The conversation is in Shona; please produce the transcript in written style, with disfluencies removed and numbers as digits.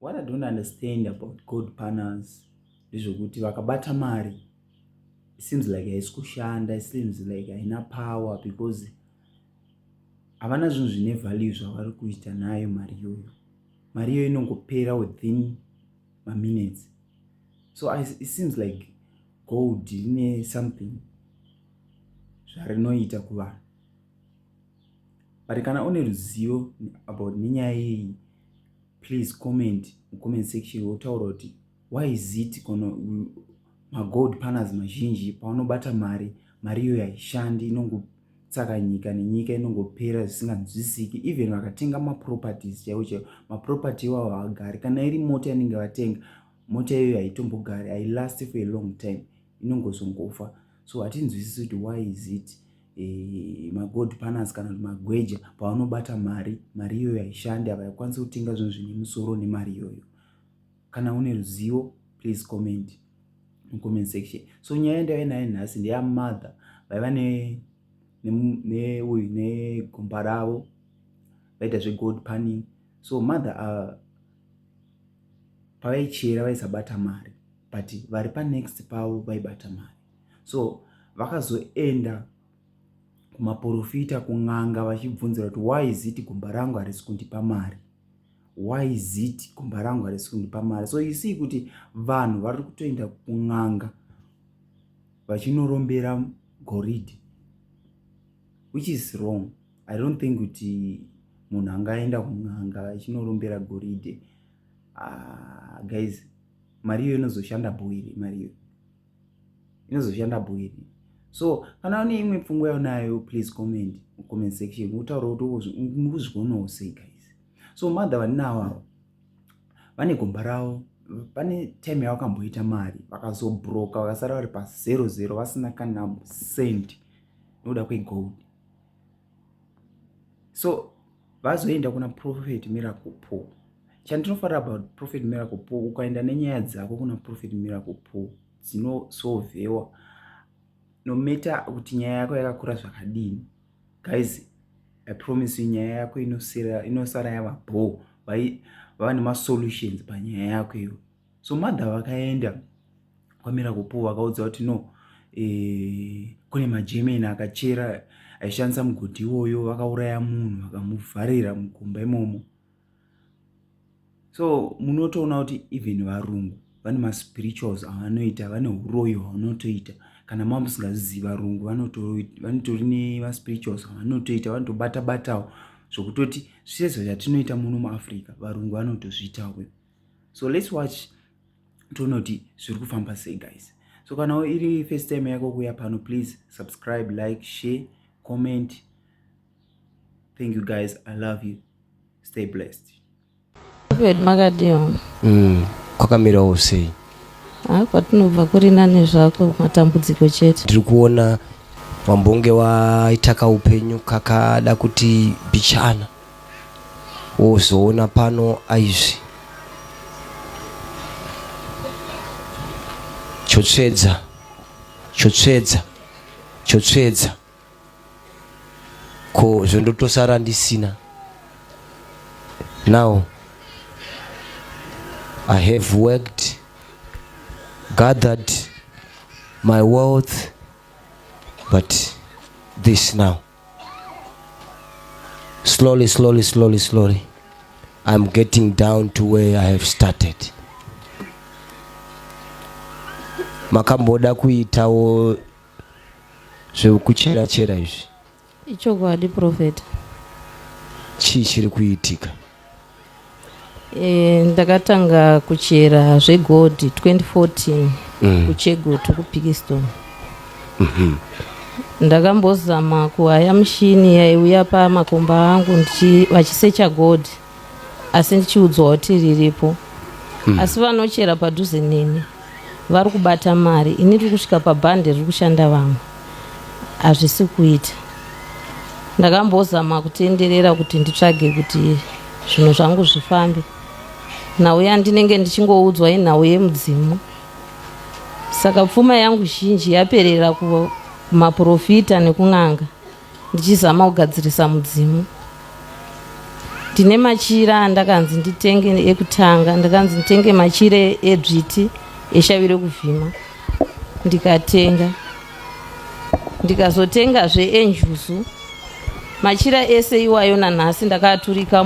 what I don't understand about god partners ndezvokuti vakabata mari, it seems like haisi kushanda, it seems like haina power because havana zvinhu zvine value zvavari kuita nayo mari iyoyo. Mari iyoyo inongopera within minutes. So it seems like gold ine something zvarinoita kuvanhu. But kana une ruzivo about nenyaya iyi, please comment comment section wotaura kuti why is it magold partners mazhinji paunobata mari iyoyo haishandi, inongotsaka nyika nenyika inongopera zvisinganzwisiki. Even vakatenga maproperties chaiwo maproperty iwawo haagari. Kana iri mota yanenge vatenga, mota iyoyo haitombogari, hailast for a long time, inongozongofa. So hatinzwisisi kuti why is it magold partners kana magweja pavanobata mari iyoyo haishandi, havakwanisi kutenga zvinhu zvine musoro nemari iyoyo. Kana une ruzivo please comment comment section. So nyaya yandava nayo nhasi ndeyamother vaiva negomba ravo vaita zvegold panning. So mother pavaichera vaisabata mari, but vari panext pavo vaibata mari. So vakazoenda kumaprofita kun'anga vachibvunzira kuti why is it gomba rangu harisi kundipa mari, why is it gomba rangu harisi kundipa mari. So you see kuti vanhu vari kutoenda kun'anga vachinorumbira goridhe, which is wrong. I don't think kuti munhu angaenda kun'anga achinorumbira goridhe. Guys, mari iyo inozoshanda bwiri, mari iyo inozoshanda bwiri. So kana une imwe pfungwa yaunayo please comment section utaura kuti muzvikonawo sei guys. So mother vanavo vane gomba ravo, pane time yavakamboita mari vakazobroka vakasara vari pa00 vasina kana cent nokuda kwegold. So vazoenda kuna Prophet Miracle Paul. Chandinofarira about Prophet Miracle Paul, ukaenda nenyaya dzako kuna Prophet Miracle Paul dzinosolvewa no matter kuti nyaya yako yakakura zvakadini. Guys, I promise you nyaya yako inosara yava bho, vava nemasolutions panyaya yako iyo. So mother vakaenda kwaMiracle Paul vakaudza kuti no, kune maGerman akachera aishandisa mugodhi iwoyo, vakauraya munhu vakamuvharira mugomba imomo. So munotoona kuti even varungu vane maspirituals avanoita, vane uroyo hwavanotoita. Kana mamusingazivi varungu vanotori nemaspirituals avanotoita, vanotobata-batawo zvokutoti zvese zvatinoita muno muAfrica varungu vanotozviitawo. So let's watch toona kuti zviri kufamba sei guys. So kana iri first time yako kuya pano, please subscribe, like, share, comment. Thank you guys, I love you, stay blessed. Magadio kwakamirawo sei? Kwatinobva kuri nane zvako matambudziko chete. Ndiri kuona wambonge waita kaupenyu kakada kuti bichana wozoona pano aizvi chotsvedza ko zvondotosara ndisina. Now I have worked, gathered my wealth, but this now, slowly, I'm getting down to where I have started. Makamboda kuitawo zvekuchera izvi. Ichokwadi Prophet. Chii chiri kuitika? Ndakatanga kuchera zvegold 2014 kuChegutu kuPikiston. Ndakambozama kuhaya mushini yaiuya pamakomba angu vachisecha gold, asi ndichiudzwa kuti riripo. Asi vanochera padhuze neni vari kubata mari, ini riri kusvika pabhande riri kushanda vamwe, hazvisi kuita. Ndakambozama kutenderera kuti nditsvage kuti zvinhu zvangu zvifambe. Nhau yandinenge ndichingoudzwa inhau yemudzimu. Saka pfuma yangu zhinji yaperera kumaprofita nekun'anga ndichizama kugadzirisa mudzimu. ndine machira andakanzi nditenge ekutanga, ndakanzi nditenge machira edzviti eshavire kuvhima, ndikatenga. Ndikazotengazve enjuzu, machira ese iwayo nanhasi ndakaturika